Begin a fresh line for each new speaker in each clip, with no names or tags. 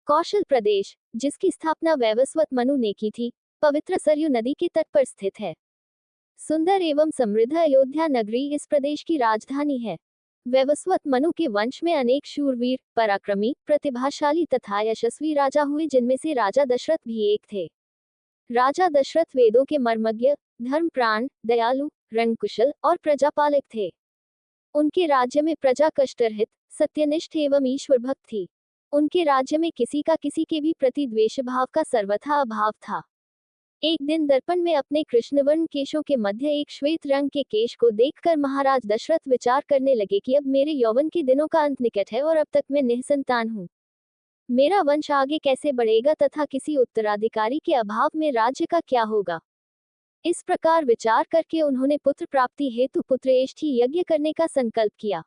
कौशल प्रदेश, जिसकी स्थापना वैवस्वत मनु ने की थी, पवित्र सरयू नदी के तट पर स्थित है। सुंदर एवं समृद्ध अयोध्या नगरी इस प्रदेश की राजधानी है। वैवस्वत मनु के वंश में अनेक शूरवीर, पराक्रमी, प्रतिभाशाली तथा यशस्वी राजा हुए, जिनमें से राजा दशरथ भी एक थे। राजा दशरथ वेदों के मर्मज्ञ, धर्मप्राण, दयालु, रणकुशल और प्रजापालक थे। उनके राज्य में प्रजा कष्टरहित, सत्यनिष्ठ एवं ईश्वर भक्त थी। उनके राज्य में किसी का किसी के भी प्रति द्वेष भाव का सर्वथा अभाव था। एक दिन दर्पण में अपने कृष्णवर्ण केशों के मध्य एक श्वेत रंग के केश को देखकर महाराज दशरथ विचार करने लगे कि अब मेरे यौवन के दिनों का अंत निकट है और अब तक मैं निःसंतान हूँ। मेरा वंश आगे कैसे बढ़ेगा तथा किसी उत्तराधिकारी के अभाव में राज्य का क्या होगा। इस प्रकार विचार करके उन्होंने पुत्र प्राप्ति हेतु पुत्रेष्ठी यज्ञ करने का संकल्प किया।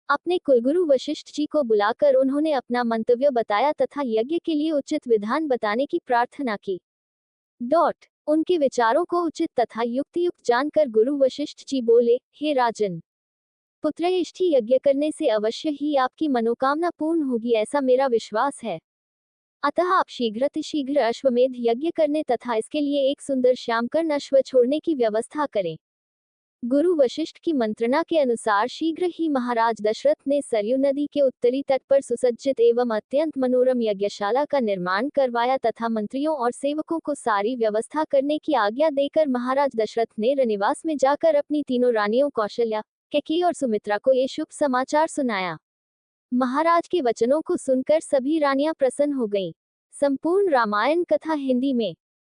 अपने कुलगुरु वशिष्ठ जी को बुलाकर उन्होंने अपना मंतव्य बताया तथा यज्ञ के लिए उचित विधान बताने की प्रार्थना की। उनके विचारों को उचित तथा युक्तियुक्त जानकर गुरु वशिष्ठ जी बोले, हे राजन, पुत्रेष्ठी यज्ञ करने से अवश्य ही आपकी मनोकामना पूर्ण होगी, ऐसा मेरा विश्वास है। अतः आप शीघ्र अश्वमेध यज्ञ करने तथा इसके लिए एक सुंदर श्यामकर्ण अश्व छोड़ने की व्यवस्था करें। गुरु वशिष्ठ की मंत्रणा के अनुसार शीघ्र ही महाराज दशरथ ने सरयू नदी के उत्तरी तट पर सुसज्जित एवं अत्यंत मनोरम यज्ञशाला का निर्माण करवाया तथा मंत्रियों और सेवकों को सारी व्यवस्था करने की आज्ञा देकर महाराज दशरथ ने रनिवास में जाकर अपनी तीनों रानियों कौशल्या, कैकेयी और सुमित्रा को ये शुभ समाचार सुनाया। महाराज के वचनों को सुनकर सभी रानियां प्रसन्न हो गईं। संपूर्ण रामायण कथा हिंदी में।